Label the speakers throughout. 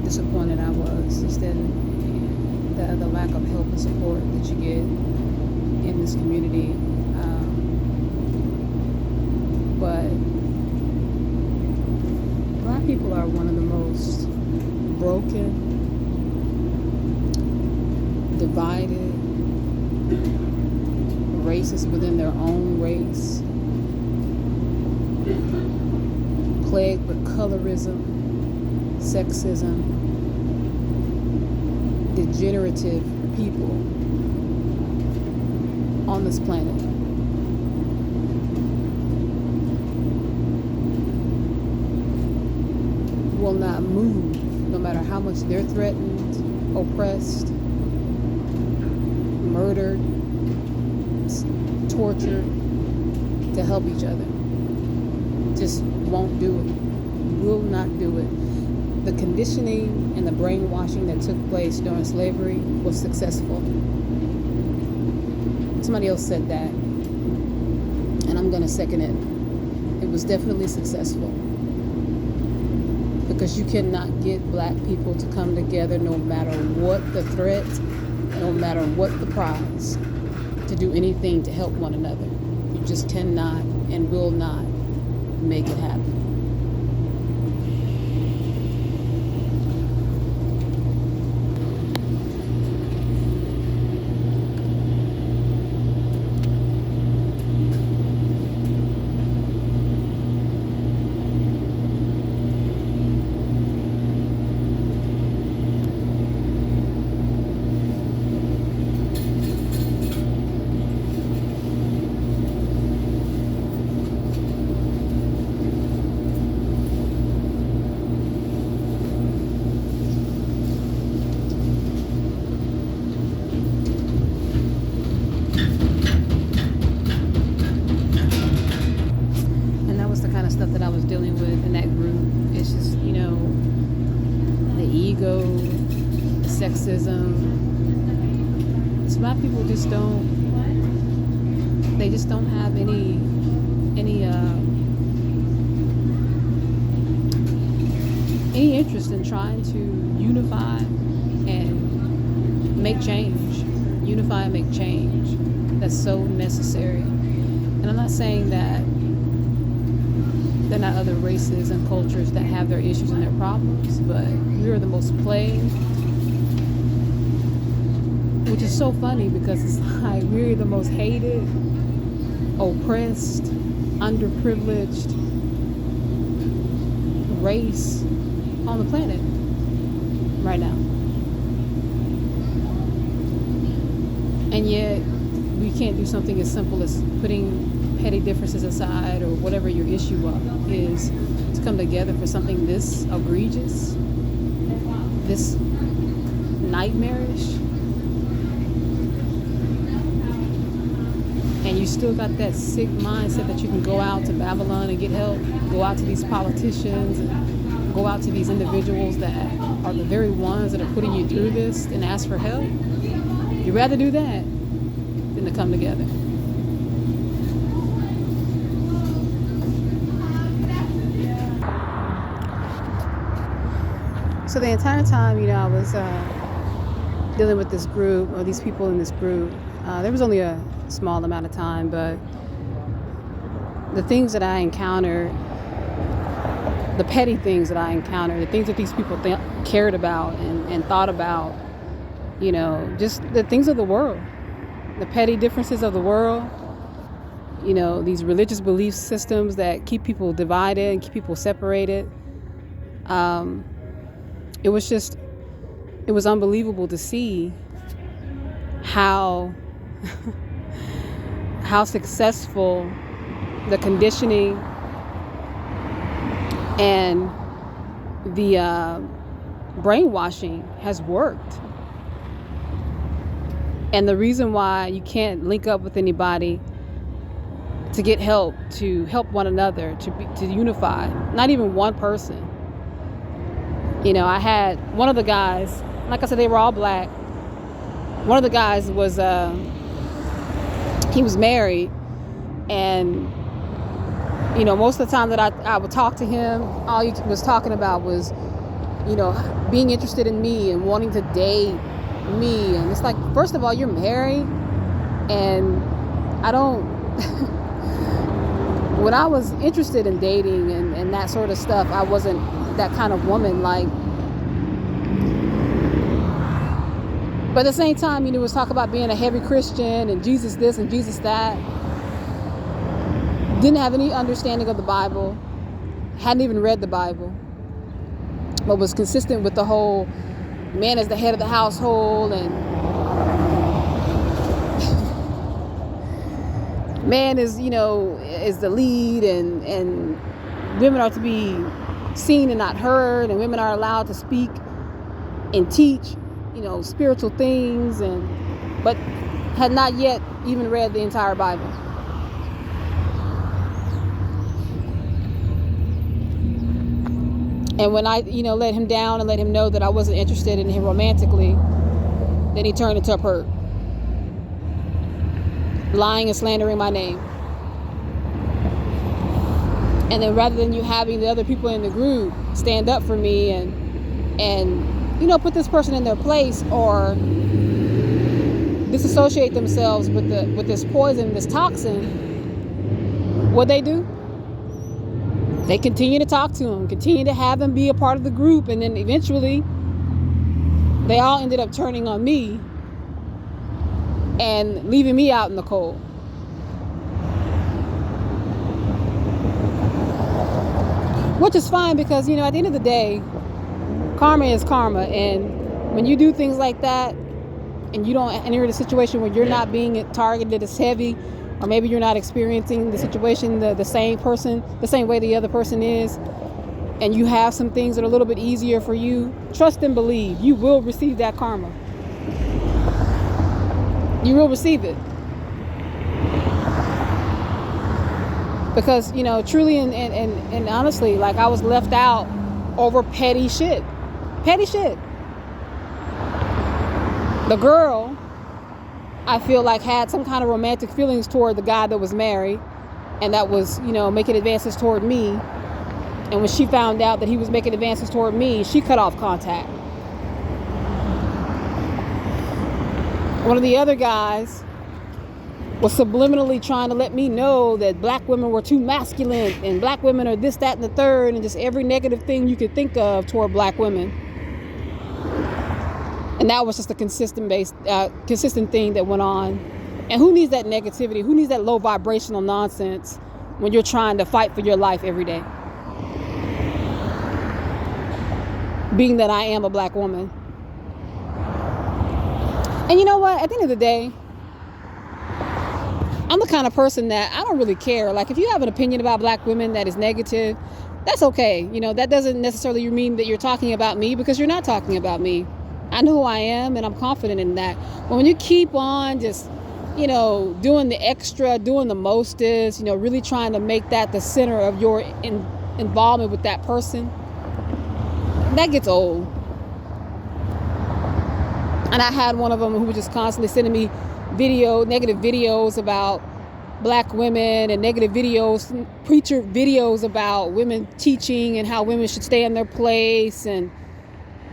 Speaker 1: disappointed I was just in the lack of help and support that you get in this community. But Black people are one of the most broken, divided races within their own race, plagued with colorism, sexism, degenerative people on this planet. Will not move no matter how much they're threatened, oppressed, murdered, tortured, to help each other. Just won't do it. Will not do it. The conditioning and the brainwashing that took place during slavery was successful. Somebody else said that, and I'm going to second it. It was definitely successful. Because you cannot get Black people to come together no matter what the threat, no matter what the prize, to do anything to help one another. You just cannot and will not make it happen. Stuff that I was dealing with in that group. It's just, the ego, the sexism. Black people just don't have any interest in trying to unify and make change. Unify and make change. That's so necessary. And I'm not saying that there are not other races and cultures that have their issues and their problems, but we are the most plagued, which is so funny because it's like we're the most hated, oppressed, underprivileged race on the planet right now. And yet we can't do something as simple as putting petty differences aside, or whatever your issue is, to come together for something this egregious, this nightmarish. And you still got that sick mindset that you can go out to Babylon and get help, go out to these politicians, and go out to these individuals that are the very ones that are putting you through this and ask for help. You'd rather do that than to come together. So the entire time, I was dealing with this group, or these people in this group, there was only a small amount of time, but the things that I encountered, the petty things that I encountered, the things that these people cared about and thought about, just the things of the world, the petty differences of the world, these religious belief systems that keep people divided and keep people separated. It was unbelievable to see how successful the conditioning and the brainwashing has worked. And the reason why you can't link up with anybody to get help, to help one another, to unify, not even one person. I had one of the guys, like I said, they were all Black. One of the guys was, he was married, and, most of the time that I would talk to him, all he was talking about was being interested in me and wanting to date me. And it's like, first of all, you're married, and I don't when I was interested in dating and that sort of stuff, I wasn't that kind of woman. Like, but at the same time, it was talk about being a heavy Christian and Jesus this and Jesus that. Didn't have any understanding of the Bible, hadn't even read the Bible, but was consistent with the whole man is the head of the household, and man is the lead, and women are to be seen and not heard, and women are allowed to speak and teach spiritual things, but had not yet even read the entire Bible. And when I let him down and let him know that I wasn't interested in him romantically, then he turned into a perp, lying and slandering my name. And then rather than you having the other people in the group stand up for me and put this person in their place or disassociate themselves with this poison, this toxin, what they do? They continue to talk to him, continue to have him be a part of the group, and then eventually they all ended up turning on me and leaving me out in the cold. Which is fine, because at the end of the day, karma is karma, and when you do things like that and you're in a situation where you're not being targeted as heavy, or maybe you're not experiencing the situation the same way the other person is, and you have some things that are a little bit easier for you, trust and believe you will receive that karma. You will receive it. Because, truly and honestly, like, I was left out over petty shit. Petty shit. The girl, I feel like, had some kind of romantic feelings toward the guy that was married and that was, making advances toward me. And when she found out that he was making advances toward me, she cut off contact. One of the other guys was subliminally trying to let me know that black women were too masculine and black women are this, that, and the third, and just every negative thing you could think of toward black women. And that was just a consistent thing that went on. And who needs that negativity? Who needs that low vibrational nonsense when you're trying to fight for your life every day? Being that I am a black woman. And you know what? At the end of the day, I'm the kind of person that I don't really care. Like, if you have an opinion about black women that is negative, that's okay. That doesn't necessarily mean that you're talking about me, because you're not talking about me. I know who I am, and I'm confident in that. But when you keep on just, doing the extra, doing the mostest, really trying to make that the center of your involvement with that person, that gets old. And I had one of them who was just constantly sending me negative videos about black women, and negative videos, preacher videos about women teaching and how women should stay in their place. And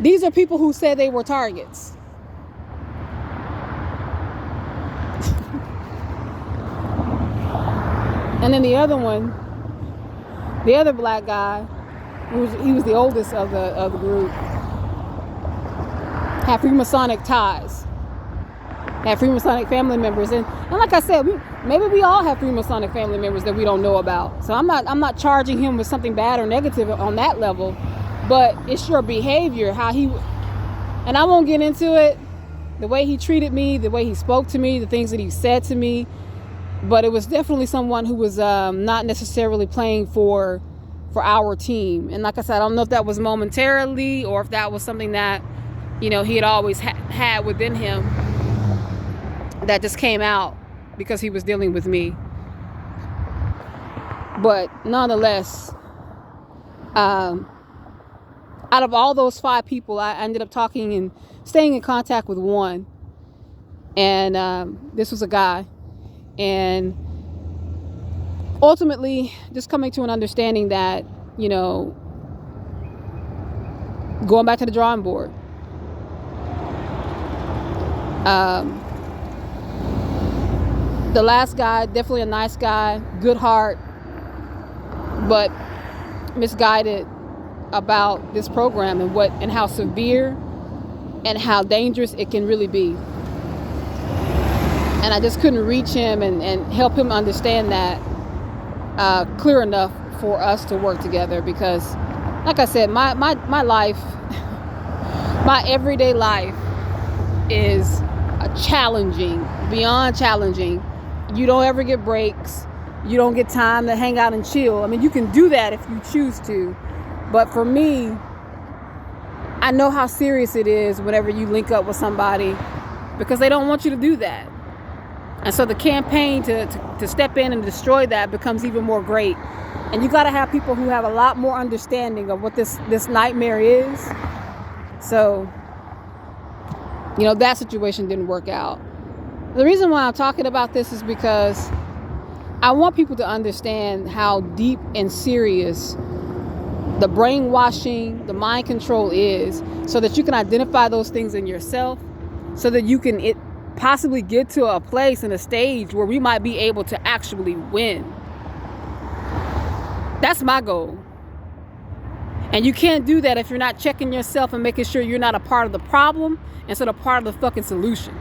Speaker 1: these are people who said they were targets. And then the other black guy, he was the oldest of the group, had Freemasonic ties, had Freemasonic family members, and like I said, maybe we all have Freemasonic family members that we don't know about. So I'm not charging him with something bad or negative on that level. But it's your behavior, and I won't get into it, the way he treated me, the way he spoke to me, the things that he said to me. But it was definitely someone who was not necessarily playing for our team. And like I said, I don't know if that was momentarily or if that was something that, he had always had within him that just came out because he was dealing with me. But nonetheless, out of all those 5 people, I ended up talking and staying in contact with one. And this was a guy. And ultimately, just coming to an understanding that, going back to the drawing board. The last guy, definitely a nice guy, good heart, but misguided about this program and how severe and how dangerous it can really be. And I just couldn't reach him and help him understand that clear enough for us to work together, because like I said, my life, my everyday life is challenging, beyond challenging. You don't ever get breaks. You don't get time to hang out and chill. I mean, you can do that if you choose to, but for me, I know how serious it is whenever you link up with somebody, because they don't want you to do that. And so the campaign to step in and destroy that becomes even more great. And you got to have people who have a lot more understanding of what this nightmare is. So, that situation didn't work out. The reason why I'm talking about this is because I want people to understand how deep and serious the brainwashing, the mind control is, so that you can identify those things in yourself, so that you can possibly get to a place and a stage where we might be able to actually win. That's my goal. And you can't do that if you're not checking yourself and making sure you're not a part of the problem instead of part of the fucking solution.